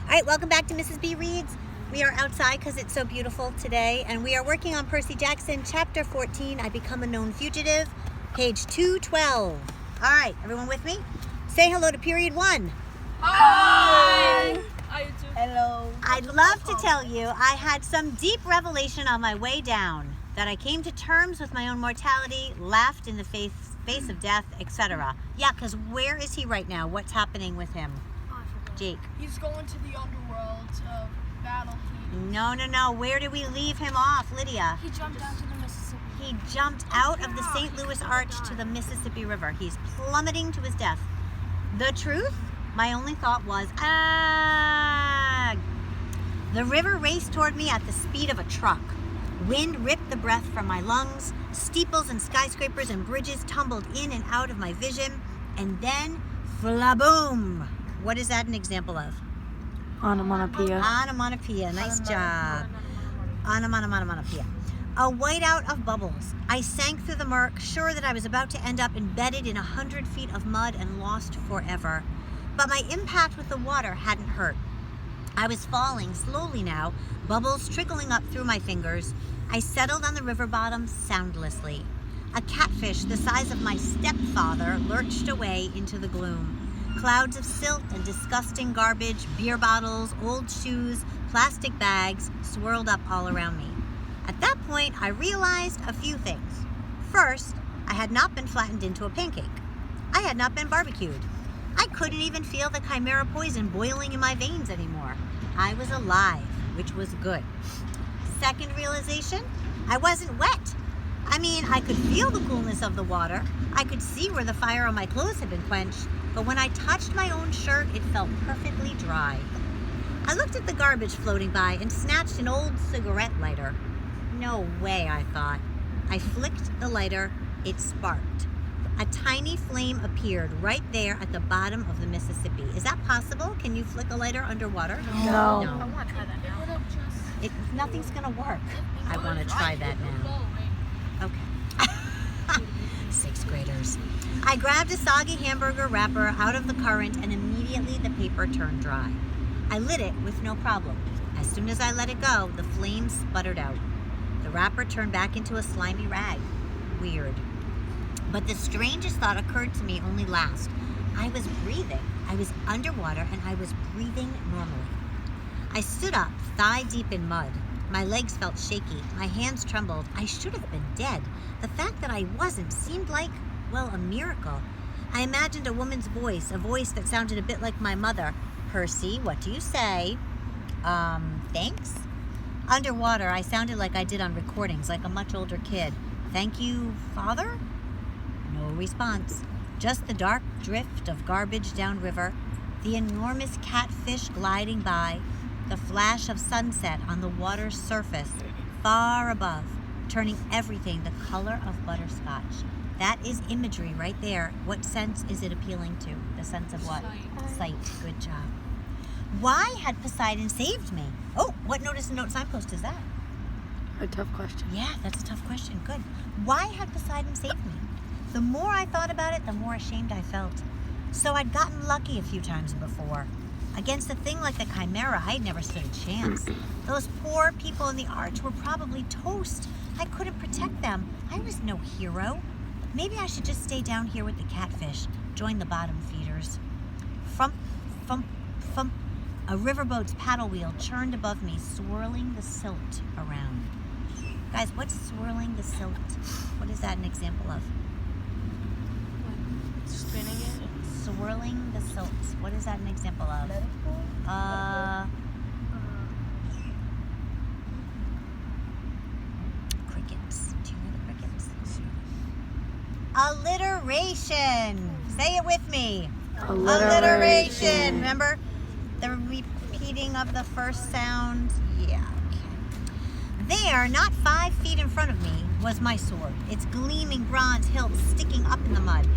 All right, welcome back to Mrs. B Reads. We are outside because it's so beautiful today, and we are working on Percy Jackson, Chapter 14, I Become a Known Fugitive, page 212. All right, everyone with me? Say hello to period 1. Hi! Hello. I'd love to tell you I had some deep revelation on my way down, that I came to terms with my own mortality, laughed in the face of death, etc. Yeah, because where is he right now? What's happening with him? Jake. He's going to the underworld to battle Hades. No. Where did we leave him off, Lydia? He jumped down to the Mississippi. He jumped out of the St. Louis Arch to the Mississippi River. He's plummeting to his death. The truth? My only thought was, The river raced toward me at the speed of a truck. Wind ripped the breath from my lungs. Steeples and skyscrapers and bridges tumbled in and out of my vision. And then, flaboom! What is that an example of? Onomatopoeia. Onomatopoeia. Nice job. Onomatopoeia. A whiteout of bubbles. I sank through the murk, sure that I was about to end up embedded in 100 feet of mud and lost forever. But my impact with the water hadn't hurt. I was falling slowly now, bubbles trickling up through my fingers. I settled on the river bottom soundlessly. A catfish the size of my stepfather lurched away into the gloom. Clouds of silt and disgusting garbage, beer bottles, old shoes, plastic bags swirled up all around me. At that point, I realized a few things. First, I had not been flattened into a pancake. I had not been barbecued. I couldn't even feel the chimera poison boiling in my veins anymore. I was alive, which was good. Second realization, I wasn't wet. I mean, I could feel the coolness of the water. I could see where the fire on my clothes had been quenched. But when I touched my own shirt, it felt perfectly dry. I looked at the garbage floating by and snatched an old cigarette lighter. No way, I thought. I flicked the lighter. It sparked. A tiny flame appeared right there at the bottom of the Mississippi. Is that possible? Can you flick a lighter underwater? No. I want to try that now. Nothing's going to work. I want to try that now. Okay. 6th graders. I grabbed a soggy hamburger wrapper out of the current and immediately the paper turned dry. I lit it with no problem. As soon as I let it go, the flame sputtered out. The wrapper turned back into a slimy rag. Weird. But the strangest thought occurred to me only last. I was breathing. I was underwater and I was breathing normally. I stood up, thigh deep in mud. My legs felt shaky. My hands trembled. I should have been dead. The fact that I wasn't seemed like, well, a miracle. I imagined a woman's voice, a voice that sounded a bit like my mother. Percy, what do you say? Thanks? Underwater, I sounded like I did on recordings, like a much older kid. Thank you, Father? No response. Just the dark drift of garbage downriver, the enormous catfish gliding by, the flash of sunset on the water's surface, far above, turning everything the color of butterscotch. That is imagery right there. What sense is it appealing to? The sense of what? Sight. Good job. Why had Poseidon saved me? Oh, what notice and note signpost is that? A tough question. Yeah, that's a tough question. Good. Why had Poseidon saved me? The more I thought about it, the more ashamed I felt. So I'd gotten lucky a few times before. Against a thing like the Chimera, I'd never stood a chance. Those poor people in the arch were probably toast. I couldn't protect them. I was no hero. Maybe I should just stay down here with the catfish, join the bottom feeders. Frump, thump, thump. A riverboat's paddle wheel churned above me, swirling the silt around. Guys, what's swirling the silt? What is that an example of? Spinning it. Swirling the silt. What is that an example of? Crickets. Do you know the crickets? Alliteration. Say it with me. Alliteration. Remember the repeating of the first sound? Yeah, okay. There, not 5 feet in front of me, was my sword, its gleaming bronze hilt sticking up in the mud.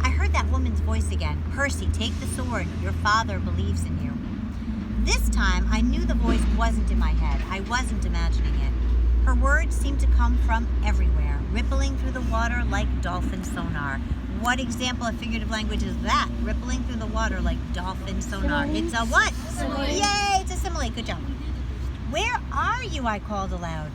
I heard that woman's voice again. Percy, take the sword. Your father believes in you. This time, I knew the voice wasn't in my head. I wasn't imagining it. Her words seemed to come from everywhere, rippling through the water like dolphin sonar. What example of figurative language is that? Rippling through the water like dolphin sonar. It's a what? Swing. Yay! play. Good job. Where are you? I called aloud.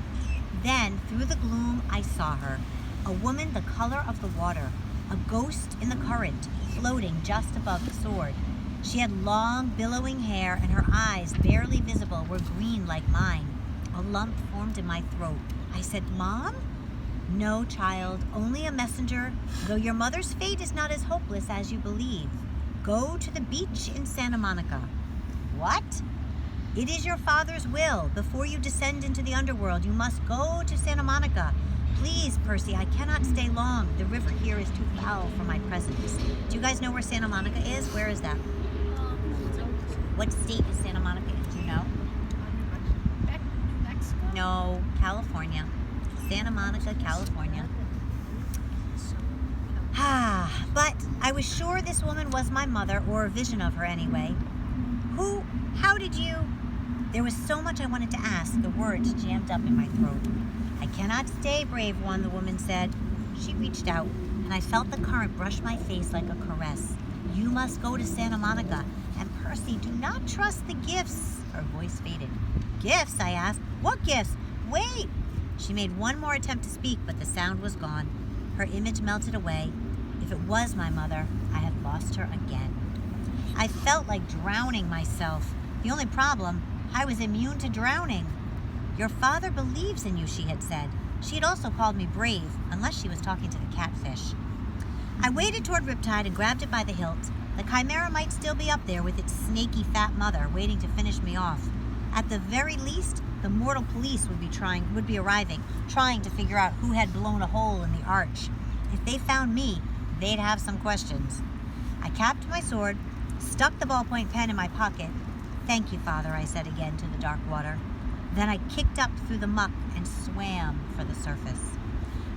Then, through the gloom, I saw her. A woman the color of the water. A ghost in the current, floating just above the sword. She had long, billowing hair, and her eyes, barely visible, were green like mine. A lump formed in my throat. I said, Mom? No, child, only a messenger, though your mother's fate is not as hopeless as you believe. Go to the beach in Santa Monica. What? It is your father's will. Before you descend into the underworld, you must go to Santa Monica. Please, Percy, I cannot stay long. The river here is too foul for my presence. Do you guys know where Santa Monica is? Where is that? What state is Santa Monica in? Do you know? Mexico? No, California. Santa Monica, California. But I was sure this woman was my mother, or a vision of her anyway. How did you? There was so much I wanted to ask, the words jammed up in my throat. I cannot stay, brave one, the woman said. She reached out, and I felt the current brush my face like a caress. You must go to Santa Monica. And Percy, do not trust the gifts. Her voice faded. Gifts? I asked. What gifts? Wait! She made one more attempt to speak, but the sound was gone. Her image melted away. If it was my mother, I had lost her again. I felt like drowning myself. The only problem, I was immune to drowning. Your father believes in you, she had said. She had also called me brave, unless she was talking to the catfish. I waded toward Riptide and grabbed it by the hilt. The chimera might still be up there with its snaky fat mother waiting to finish me off. At the very least, the mortal police would be arriving, trying to figure out who had blown a hole in the arch. If they found me, they'd have some questions. I capped my sword, stuck the ballpoint pen in my pocket. Thank you, Father, I said again to the dark water. Then I kicked up through the muck and swam for the surface.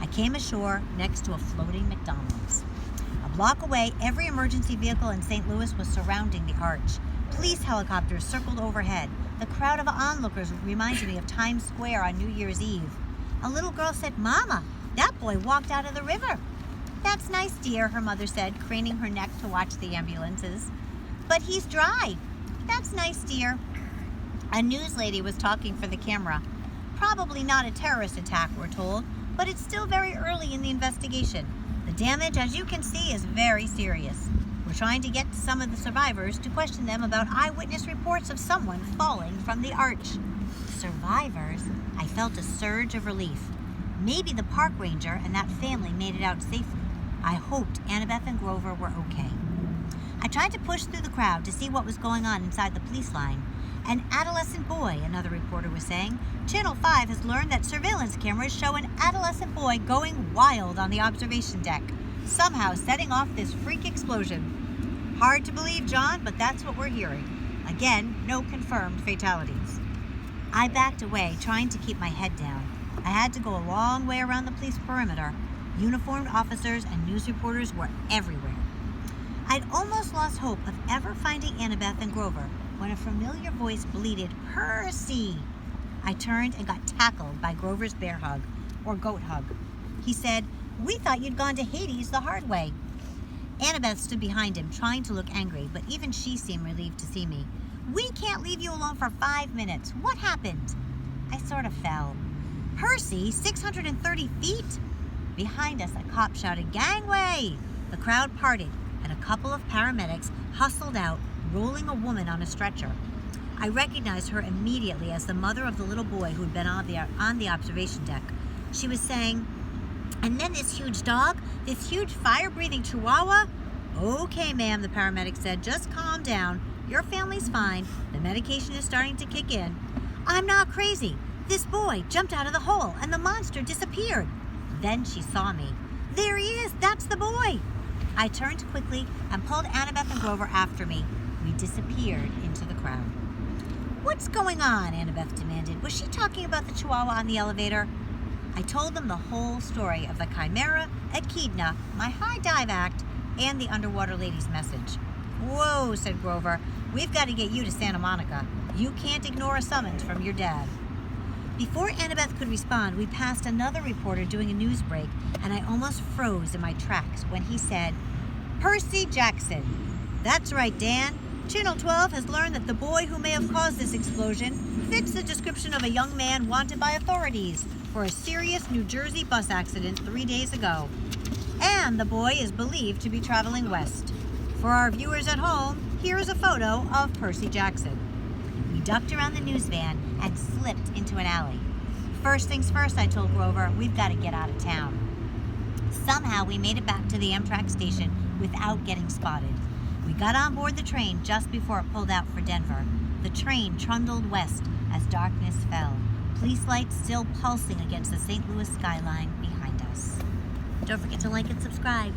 I came ashore next to a floating McDonald's. A block away, every emergency vehicle in St. Louis was surrounding the arch. Police helicopters circled overhead. The crowd of onlookers reminded me of Times Square on New Year's Eve. A little girl said, Mama, that boy walked out of the river. That's nice, dear, her mother said, craning her neck to watch the ambulances. But he's dry. That's nice, dear. A news lady was talking for the camera. Probably not a terrorist attack, we're told, but it's still very early in the investigation. The damage, as you can see, is very serious. We're trying to get some of the survivors to question them about eyewitness reports of someone falling from the arch. Survivors? I felt a surge of relief. Maybe the park ranger and that family made it out safely. I hoped Annabeth and Grover were okay. I tried to push through the crowd to see what was going on inside the police line. An adolescent boy, another reporter was saying. Channel 5 has learned that surveillance cameras show an adolescent boy going wild on the observation deck, somehow setting off this freak explosion. Hard to believe, John, but that's what we're hearing. Again, no confirmed fatalities. I backed away, trying to keep my head down. I had to go a long way around the police perimeter. Uniformed officers and news reporters were everywhere. I'd almost lost hope of ever finding Annabeth and Grover when a familiar voice bleated, Percy! I turned and got tackled by Grover's bear hug, or goat hug. He said, We thought you'd gone to Hades the hard way. Annabeth stood behind him, trying to look angry, but even she seemed relieved to see me. We can't leave you alone for 5 minutes. What happened? I sort of fell. Percy, 630 feet? Behind us, a cop shouted, Gangway! The crowd parted, and a couple of paramedics hustled out, rolling a woman on a stretcher. I recognized her immediately as the mother of the little boy who'd been on the observation deck. She was saying, And then this huge dog, this huge fire-breathing chihuahua? Okay, ma'am, the paramedic said, just calm down. Your family's fine. The medication is starting to kick in. I'm not crazy. This boy jumped out of the hole and the monster disappeared. Then she saw me. There he is, that's the boy. I turned quickly and pulled Annabeth and Grover after me. We disappeared into the crowd. What's going on? Annabeth demanded. Was she talking about the chihuahua on the elevator? I told them the whole story of the chimera, Echidna, my high dive act, and the underwater lady's message. Whoa, said Grover. We've got to get you to Santa Monica. You can't ignore a summons from your dad. Before Annabeth could respond, we passed another reporter doing a news break, and I almost froze in my tracks when he said, Percy Jackson. That's right, Dan. Channel 12 has learned that the boy who may have caused this explosion fits the description of a young man wanted by authorities for a serious New Jersey bus accident 3 days ago. And the boy is believed to be traveling west. For our viewers at home, here is a photo of Percy Jackson. We ducked around the news van and slipped into an alley. First things first, I told Grover, we've got to get out of town. Somehow we made it back to the Amtrak station without getting spotted. We got on board the train just before it pulled out for Denver. The train trundled west as darkness fell, police lights still pulsing against the St. Louis skyline behind us. Don't forget to like and subscribe.